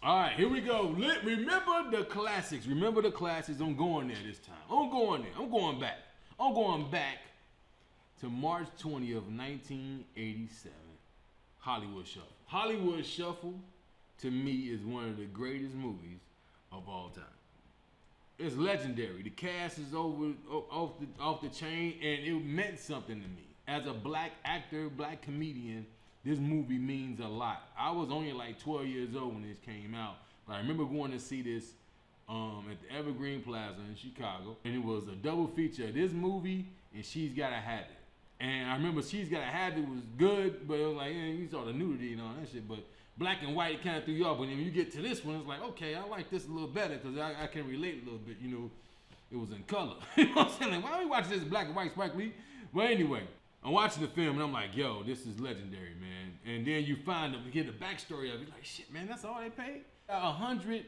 All right, here we go. Remember the classics. Remember the classics. I'm going there this time. I'm going there. I'm going back. I'm going back to March 20th, 1987. Hollywood Shuffle. Hollywood Shuffle, to me, is one of the greatest movies of all time. It's legendary. The cast is off the chain, and it meant something to me. As a black actor, black comedian, this movie means a lot. I was only like 12 years old when this came out, but I remember going to see this at the Evergreen Plaza in Chicago, and it was a double feature of this movie and She's Gotta Have It. And I remember She's Gotta Have It was good, but it was like, you saw the nudity and all that shit, but black and white kind of threw you off. But then when you get to this one, it's like, okay, I like this a little better because I can relate a little bit, you know. It was in color. You know what I'm saying? Like, why are we watching this black and white Spike Lee? But anyway, I'm watching the film and I'm like, yo, this is legendary, man. And then you find them, you get the backstory of it, like, shit, man, that's all they paid? $100,000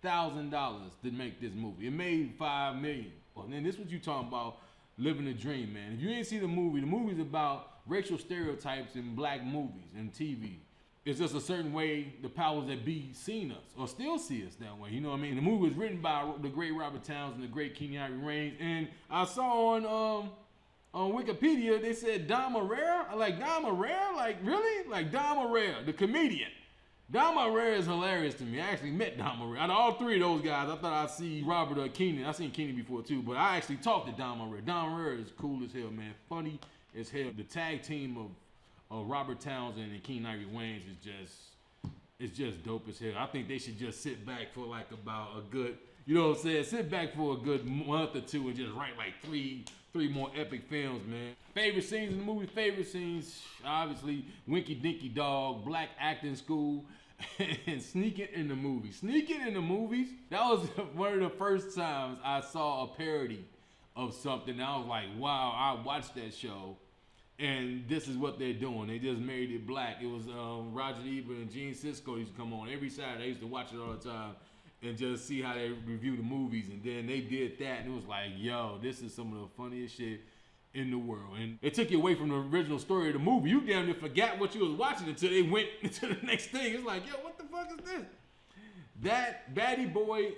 to make this movie. It made $5 million. Well, then this is what you talking about, living a dream, man. If you ain't see the movie's about racial stereotypes in black movies and TV. It's just a certain way the powers that be seen us, or still see us that way. You know what I mean? The movie was written by the great Robert Townsend, the great Keenan, Wayans, and I saw on Wikipedia they said Don Herrera. I like Don Herrera, like really, like Don Herrera, the comedian. Don Herrera is hilarious to me. I actually met Don Herrera. Out of all three of those guys, I thought I'd see Robert or Keenan. I've seen Keenan before too, but I actually talked to Don Herrera. Don Herrera is cool as hell, man. Funny as hell. The tag team of Robert Townsend and Keenan Ivory Wayans is just dope as hell. I think they should just sit back for like about a good, you know what I'm saying? Sit back for a good month or two and just write like three more epic films, man. Favorite scenes in the movie? Favorite scenes, obviously, Winky Dinky Dog, Black Acting School, and Sneaking in the Movies. Sneaking in the Movies, that was one of the first times I saw a parody of something. I was like, wow, I watched that show. And this is what they're doing. They just made it black. It was Roger Ebert and Gene Siskel used to come on every Saturday. I used to watch it all the time and just see how they review the movies. And then they did that, and it was like, yo, this is some of the funniest shit in the world. And it took you away from the original story of the movie. You damn near forgot what you was watching until they went into the next thing. It's like, yo, what the fuck is this? That Batty Boy,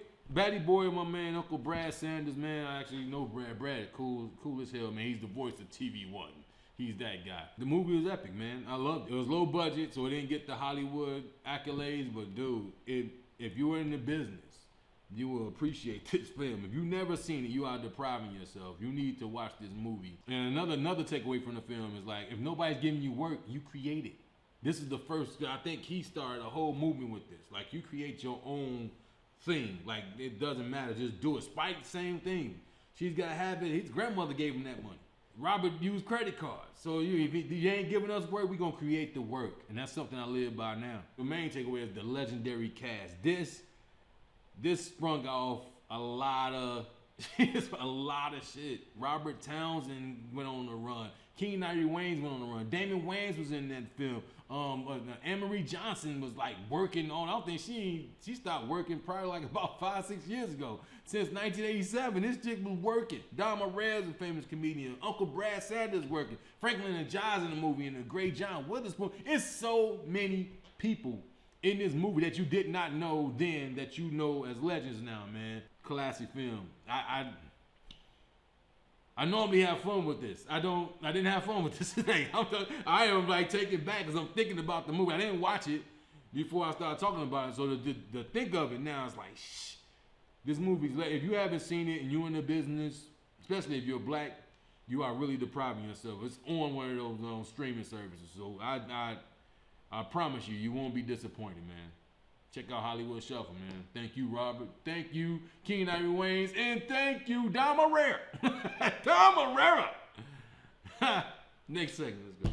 my man, Uncle Brad Sanders, man. I actually know Brad. Brad, cool as hell, man. He's the voice of TV One. He's that guy. The movie was epic, man. I loved it. It was low budget, so it didn't get the Hollywood accolades. But dude, if you were in the business, you will appreciate this film. If you've never seen it, you are depriving yourself. You need to watch this movie. And another takeaway from the film is like, if nobody's giving you work, you create it. This is the first. I think he started a whole movement with this. Like, you create your own thing. Like, it doesn't matter. Just do it. Spike, same thing. She's Gotta Have It. His grandmother gave him that money. Robert used credit cards. So if you ain't giving us work, we're going to create the work. And that's something I live by now. The main takeaway is the legendary cast. This sprung off a lot of shit. Robert Townsend went on the run. Keenan Ivory Wayans went on the run. Damon Wayans was in that film. Anne-Marie Johnson was like working on, I don't think she stopped working probably like about 5-6 years ago. Since 1987, this chick was working. Don Herrera is a famous comedian. Uncle Brad Sanders working. Franklin and Giles in the movie, and the great John Witherspoon. It's so many people in this movie that you did not know then that you know as legends now, man. Classic film. I normally have fun with this. I didn't have fun with this today. I am like taken back because I'm thinking about the movie. I didn't watch it before I started talking about it. So the think of it now is like, shh. This movie's, if you haven't seen it and you're in the business, especially if you're black, you are really depriving yourself. It's on one of those streaming services. So I promise you won't be disappointed, man. Check out Hollywood Shuffle, man. Thank you, Robert. Thank you, Keenan Ivory Wayans. And thank you, Don Herrera. Don Herrera. Next segment, let's go.